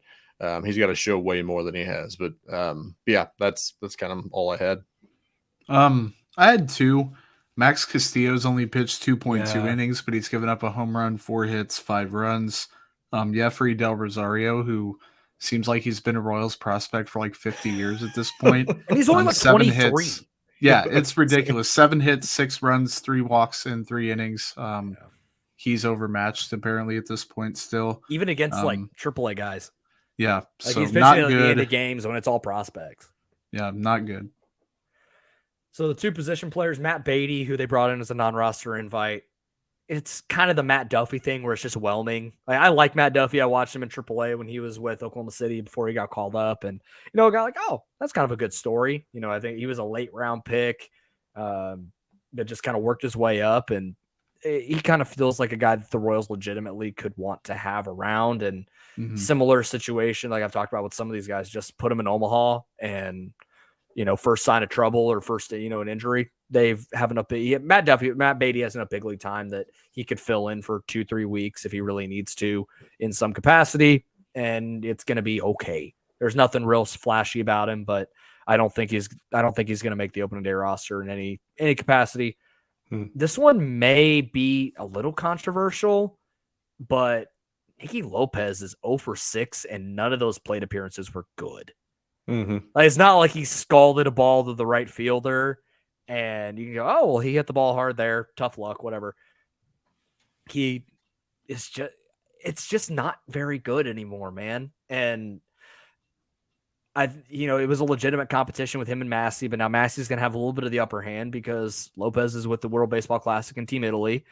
he's got to show way more than he has. But yeah, that's kind of all I had. I had 2. Max Castillo's only pitched 2.2 innings, but he's given up a home run, 4 hits, 5 runs. Jeffrey Del Rosario, who seems like he's been a Royals prospect for like 50 years at this point. And he's only like 7 23. hits. Yeah, it's ridiculous. 7 hits, 6 runs, 3 walks in 3 innings. He's overmatched apparently at this point still. Even against like AAA guys. Yeah, like so he's pitching not at good. the end of games when it's all prospects. Yeah, not good. So the 2 position players, Matt Beatty, who they brought in as a non-roster invite, it's kind of the Matt Duffy thing where it's just whelming. Like, I like Matt Duffy. I watched him in AAA when he was with Oklahoma City before he got called up. And, I got like, oh, that's kind of a good story. I think he was a late round pick that just kind of worked his way up. And he kind of feels like a guy that the Royals legitimately could want to have around. And similar situation, like I've talked about with some of these guys, just put him in Omaha and, first sign of trouble or first, an injury, Matt Beatty has enough big league time that he could fill in for 2-3 weeks if he really needs to in some capacity, and it's going to be okay. There's nothing real flashy about him, but I don't think he's going to make the opening day roster in any capacity. Hmm. This one may be a little controversial, but Nicky Lopez is 0 for 6, and none of those plate appearances were good. Mm-hmm. Like, it's not like he scalded a ball to the right fielder, and you can go, oh, well, he hit the ball hard there. Tough luck, whatever. It's just not very good anymore, man. And it was a legitimate competition with him and Massey, but now Massey's going to have a little bit of the upper hand because Lopez is with the World Baseball Classic and Team Italy,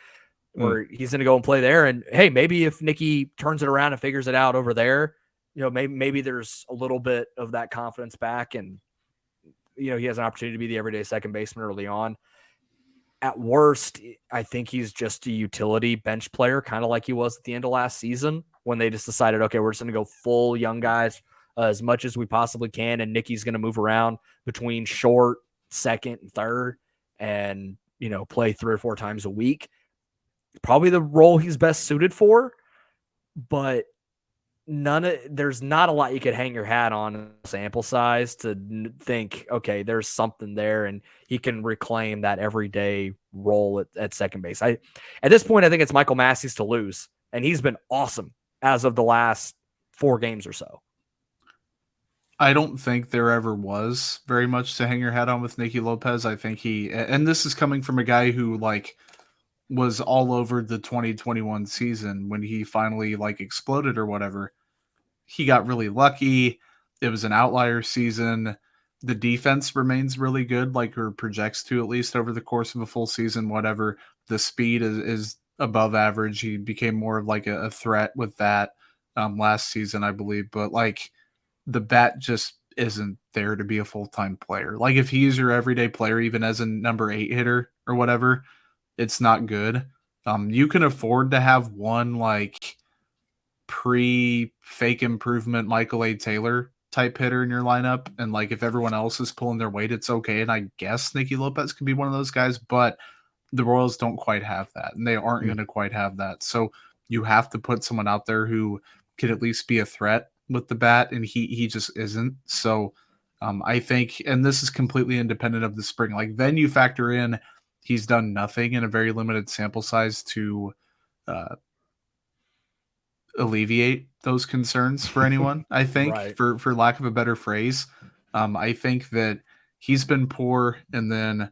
where he's going to go and play there. And hey, maybe if Nicky turns it around and figures it out over there, maybe there's a little bit of that confidence back, and he has an opportunity to be the everyday second baseman early on. At worst, I think he's just a utility bench player, kind of like he was at the end of last season when they just decided, okay, we're just going to go full young guys as much as we possibly can, and Nicky's going to move around between short, second, and third, and play 3 or 4 times a week. Probably the role he's best suited for, but there's not a lot you could hang your hat on sample size to think, okay, there's something there and he can reclaim that everyday role at second base. At this point, I think it's Michael Massey's to lose, and he's been awesome as of the last 4 games or so. I don't think there ever was very much to hang your hat on with Nicky Lopez. I think and this is coming from a guy who was all over the 2021 season when he finally exploded or whatever. He got really lucky. It was an outlier season. The defense remains really good, or projects to at least over the course of a full season, whatever. The speed is above average. He became more of a threat with that last season, I believe. But the bat just isn't there to be a full-time player. If he's your everyday player, even as a number 8 hitter or whatever, it's not good. You can afford to have one pre-fake improvement Michael A. Taylor type hitter in your lineup, and if everyone else is pulling their weight, it's okay. And I guess Nicky Lopez could be one of those guys, but the Royals don't quite have that, and they aren't going to quite have that. So you have to put someone out there who could at least be a threat with the bat, and he just isn't. So I think, and this is completely independent of the spring, then you factor in he's done nothing in a very limited sample size to alleviate those concerns for anyone, I think, Right. for lack of a better phrase. I think that he's been poor, and then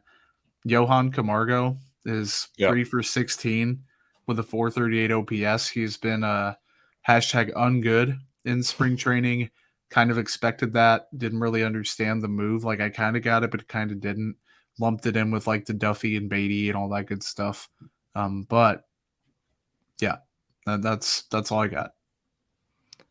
Johan Camargo is 3 for 16 with a 438 OPS. He's been hashtag ungood in spring training. Kind of expected that. Didn't really understand the move. I kind of got it, but kind of didn't. Lumped it in with the Duffy and Beatty and all that good stuff. But yeah, that's all I got.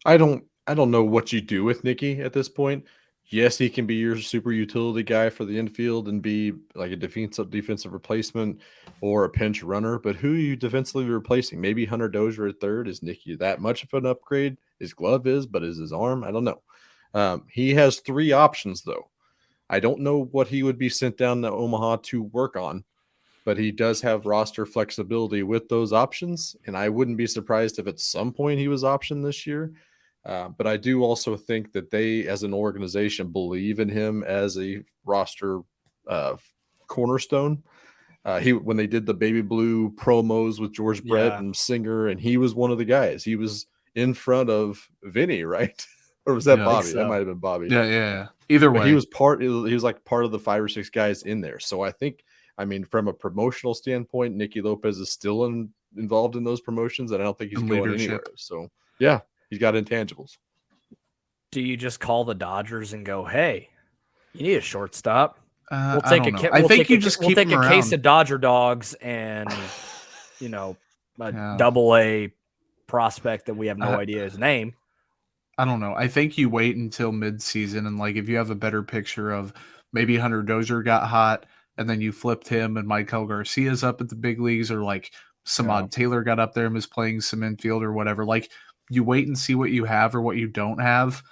I don't know what you do with Nicky at this point. Yes, he can be your super utility guy for the infield and be a defensive replacement or a pinch runner. But who are you defensively replacing? Maybe Hunter Dozier at third. Is Nicky that much of an upgrade? His glove is, but is his arm? I don't know. He has 3 options though. I don't know what he would be sent down to Omaha to work on, but he does have roster flexibility with those options. And I wouldn't be surprised if at some point he was optioned this year. But I do also think that they, as an organization, believe in him as a roster cornerstone. When they did the Baby Blue promos with George Brett and Singer, and he was one of the guys. He was in front of Vinny, right? Or was that Bobby? so. That might have been Bobby. Yeah. Either way, he was part of the 5 or 6 guys in there. So I think, from a promotional standpoint, Nicky Lopez is still involved in those promotions, and I don't think he's going anywhere. So yeah, he's got intangibles. Do you just call the Dodgers and go, hey, you need a shortstop? We'll take a case of Dodger dogs and double A prospect that we have no idea his name. I don't know. I think you wait until mid-season, and if you have a better picture of maybe Hunter Dozier got hot and then you flipped him and Michael Garcia's up at the big leagues, or Samad Taylor got up there and was playing some infield or whatever. You wait and see what you have or what you don't have.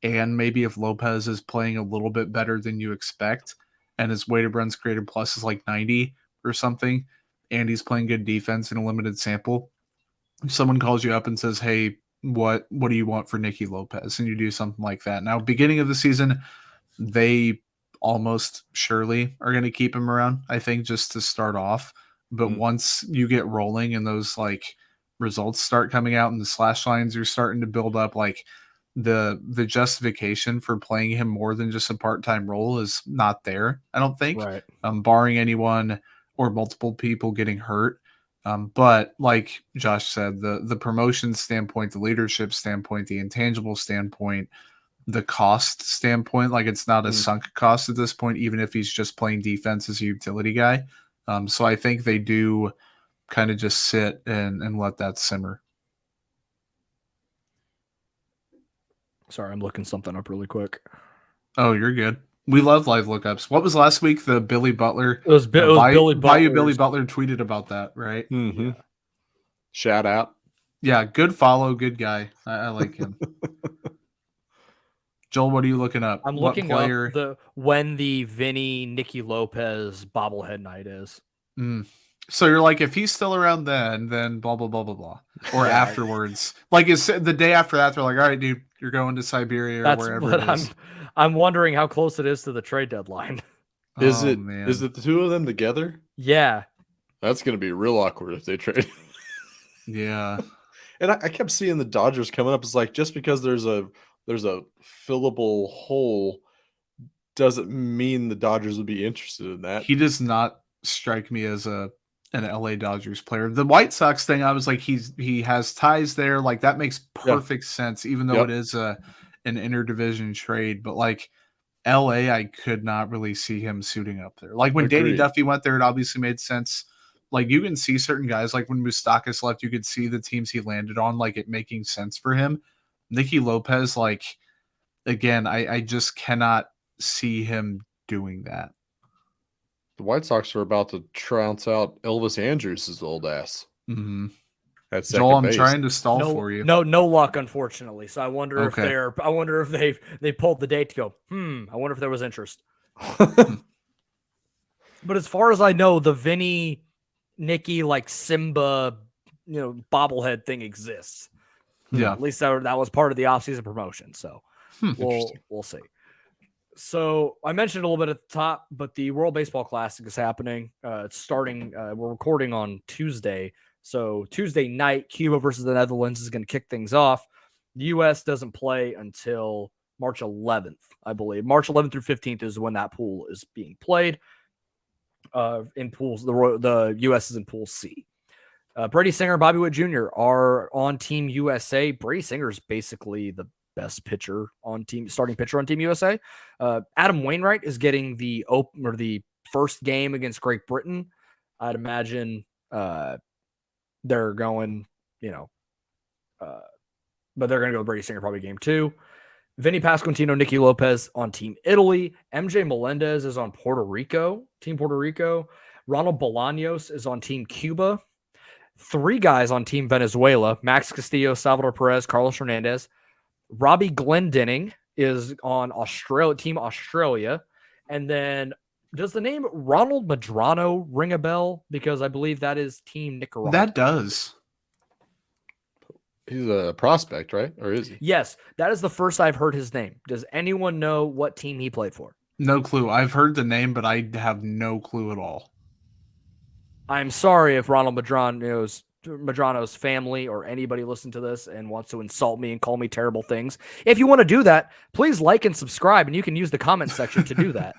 And maybe if Lopez is playing a little bit better than you expect and his weighted runs created plus is 90 or something, and he's playing good defense in a limited sample, if someone calls you up and says, hey, what do you want for Nicky Lopez? And you do something like that. Now, beginning of the season, they almost surely are going to keep him around, I think, just to start off. But once you get rolling and those like results start coming out and the slash lines are starting to build up, like the justification for playing him more than just a part-time role is not there, I don't think. Right. Barring anyone or multiple people getting hurt. But like Josh said, the promotion standpoint, the leadership standpoint, the intangible standpoint, the cost standpoint, like it's not a sunk cost at this point, even if he's just playing defense as a utility guy. So I think they do kind of just sit and let that simmer. Sorry, I'm looking something up really quick. Oh, you're good. We love live lookups. What was last week? The Billy Butler. It was Billy Butler. Billy Butler tweeted about that, right? Mm-hmm. Yeah. Shout out. Yeah, good follow, good guy. I like him. Joel, what are you looking up? I'm looking up when the Vinny Nicky Lopez bobblehead night is. So you're like, if he's still around then blah, blah, blah, blah, blah. Or afterwards. Like it's the day after that, they're like, all right, dude, you're going to Siberia or wherever it is. I'm wondering how close it is to the trade deadline. Is it the two of them together? Yeah. That's going to be real awkward if they trade. Yeah. And I kept seeing the Dodgers coming up. It's like, just because there's a fillable hole doesn't mean the Dodgers would be interested in that. He does not strike me as an LA Dodgers player. The White Sox thing, I was like, he has ties there. Like that makes perfect sense, even though it is an interdivision trade. But like LA, I could not really see him suiting up there. Like when Danny Duffy went there, it obviously made sense. Like you can see certain guys, like when Moustakas left, you could see the teams he landed on, like it making sense for him. Nicky Lopez, like, again, I just cannot see him doing that. The White Sox are about to trounce out Elvis Andrews' old ass. Mm-hmm. At second Joel, I'm base. trying to stall for you. No luck, unfortunately. So I wonder if they pulled the date to go, I wonder if there was interest. But as far as I know, the Vinny, Nicky, like Simba, bobblehead thing exists. Yeah. At least that was part of the offseason promotion. So we'll see. So I mentioned a little bit at the top, but the World Baseball Classic is happening. It's starting. We're recording on Tuesday. So Tuesday night, Cuba versus the Netherlands is going to kick things off. The U.S. doesn't play until March 11th, I believe. March 11th through 15th is when that pool is being played. In pools, the U.S. is in Pool C. Brady Singer and Bobby Witt Jr. are on Team USA. Brady Singer is basically the best starting pitcher on Team USA. Adam Wainwright is getting the first game against Great Britain. I'd imagine they're going, but they're going to go with Brady Singer probably game 2. Vinny Pasquantino, Nicky Lopez on Team Italy. MJ Melendez is on Team Puerto Rico. Ronald Bolaños is on Team Cuba. 3 guys on Team Venezuela: Max Castillo, Salvador Perez, Carlos Hernandez. Robbie Glendening is on Team Australia. And then does the name Ronald Medrano ring a bell? Because I believe that is Team Nicaragua. That does. He's a prospect, right? Or is he? Yes, that is the first I've heard his name. Does anyone know what team he played for? No clue. I've heard the name, but I have no clue at all. I'm sorry if Ronald Medrano's family or anybody listen to this and wants to insult me and call me terrible things. If you want to do that, please like and subscribe, and you can use the comment section to do that.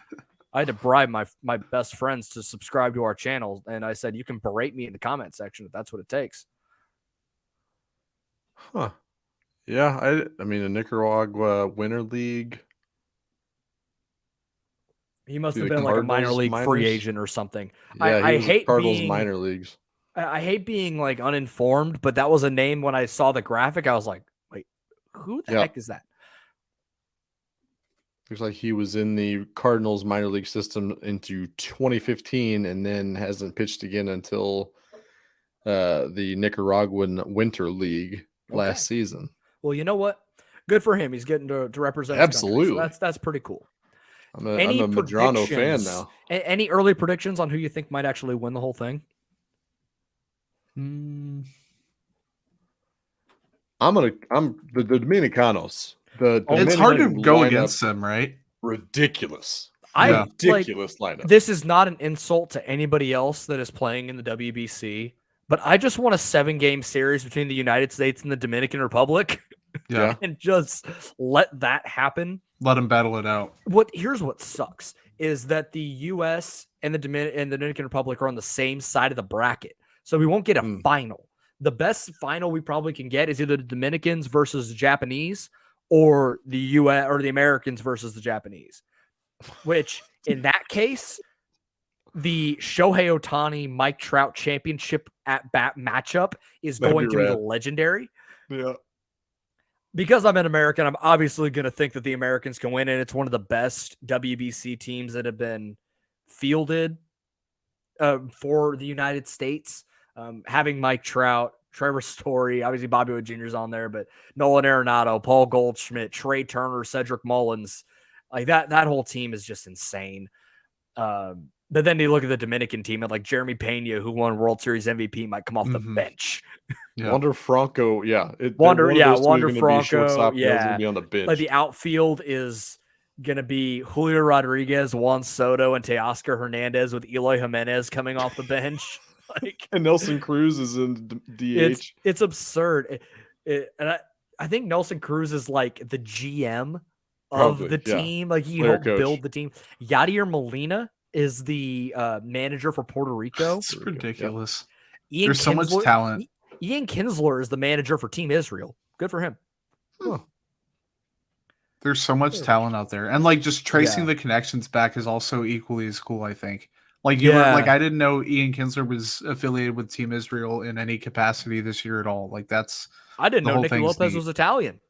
I had to bribe my best friends to subscribe to our channel, and I said, you can berate me in the comment section if that's what it takes. Huh. Yeah, I mean, the Nicaragua Winter League. He must have been like a minor league free agent or something. Yeah, I hate Cardinals minor leagues. I hate being like uninformed, but that was a name when I saw the graphic. I was like, wait, who the heck is that? Looks like he was in the Cardinals minor league system into 2015 and then hasn't pitched again until the Nicaraguan Winter League last season. Well, you know what? Good for him. He's getting to represent. Absolutely. So that's pretty cool. I'm a Medrano fan now. Any early predictions on who you think might actually win the whole thing? I'm the Dominicanos. It's hard to go against them, right? ridiculous. Like, Ridiculous lineup. this is not an insult to anybody else that is playing in the WBC, but I just want a 7-game series between the United States and the Dominican Republic. Yeah. And just let that happen. Let them battle it out. Here's what sucks is that the U.S. and the Dominican Republic are on the same side of the bracket, so we won't get a final. The best final we probably can get is either the Dominicans versus the Japanese, or the U.S. or the Americans versus the Japanese. Which, in that case, the Shohei Ohtani Mike Trout championship at bat matchup is going to be legendary. Yeah. Because I'm an American, I'm obviously going to think that the Americans can win, and it's one of the best WBC teams that have been fielded for the United States. Having Mike Trout, Trevor Story, obviously Bobby Wood Jr. is on there, but Nolan Arenado, Paul Goldschmidt, Trey Turner, Cedric Mullins, like that whole team is just insane. But then you look at the Dominican team and like Jeremy Pena, who won World Series MVP, might come off the bench. Yeah. Wander Franco, Wander Franco, gonna be on the bench. Like the outfield is gonna be Julio Rodriguez, Juan Soto, and Teoscar Hernandez with Eloy Jimenez coming off the bench. And Nelson Cruz is in DH. It's absurd. And I think Nelson Cruz is like the GM of the team. Like he helped build the team. Yadier Molina is the manager for Puerto Rico. It's ridiculous. There's so much talent. Ian Kinsler is the manager for Team Israel. Good for him. Huh. There's so much talent out there. And like just tracing the connections back is also equally as cool, I think. Like I didn't know Ian Kinsler was affiliated with Team Israel in any capacity this year at all. Like I didn't know Nicky Lopez was Italian.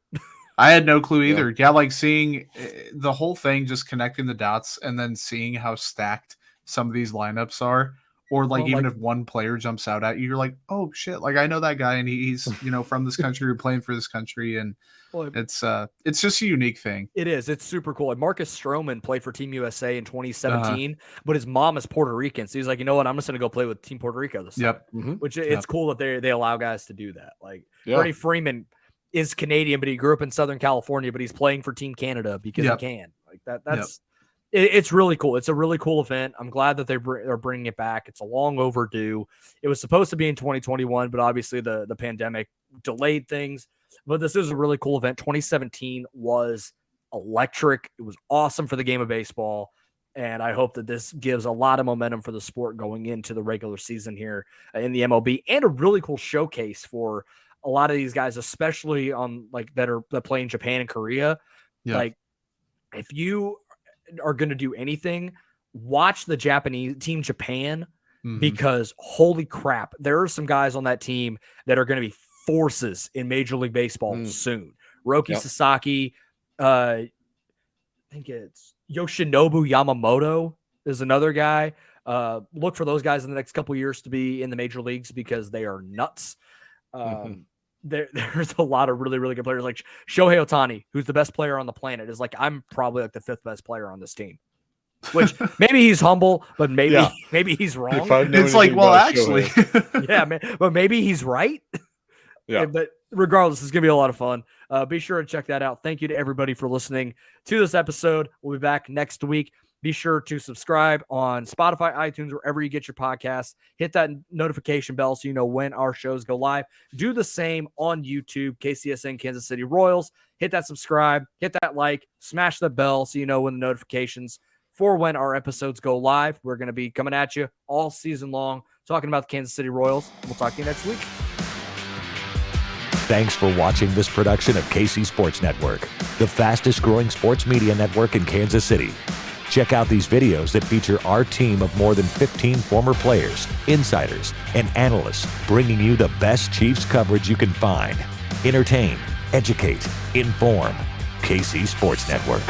I had no clue either. Yeah, like seeing the whole thing, just connecting the dots and then seeing how stacked some of these lineups are. Or like if one player jumps out at you, you're like, oh shit, like I know that guy and he's from this country or playing for this country, and it's just a unique thing. It is. It's super cool. Like Marcus Stroman played for Team USA in 2017, but his mom is Puerto Rican, so he's like, you know what, I'm just gonna go play with Team Puerto Rico this time. Which it's cool that they allow guys to do that. Like Freddie Freeman is Canadian, but he grew up in Southern California, but he's playing for Team Canada because he can. Like that's. It's really cool. It's a really cool event. I'm glad that they're bringing it back. It's a long overdue. It was supposed to be in 2021, but obviously the pandemic delayed things. But this is a really cool event. 2017 was electric. It was awesome for the game of baseball. And I hope that this gives a lot of momentum for the sport going into the regular season here in the MLB, and a really cool showcase for a lot of these guys, especially on that play in Japan and Korea. Yeah. Like if you are going to do anything, watch the Japanese team Japan, because holy crap, there are some guys on that team that are going to be forces in Major League Baseball soon. Roki Sasaki, I think it's Yoshinobu Yamamoto is another guy. Look for those guys in the next couple of years to be in the major leagues because they are nuts. There's a lot of really, really good players like Shohei Ohtani, who's the best player on the planet, is like, I'm probably like the 5th best player on this team, which maybe he's humble, but maybe he's wrong. It's like, well, actually, but maybe he's right. Yeah. But regardless, it's going to be a lot of fun. Be sure to check that out. Thank you to everybody for listening to this episode. We'll be back next week. Be sure to subscribe on Spotify, iTunes, wherever you get your podcasts. Hit that notification bell so you know when our shows go live. Do the same on YouTube, KCSN Kansas City Royals. Hit that subscribe, hit that like, smash the bell so you know when the notifications for when our episodes go live. We're going to be coming at you all season long, talking about the Kansas City Royals. We'll talk to you next week. Thanks for watching this production of KC Sports Network, the fastest growing sports media network in Kansas City. Check out these videos that feature our team of more than 15 former players, insiders, and analysts, bringing you the best Chiefs coverage you can find. Entertain, educate, inform. KC Sports Network.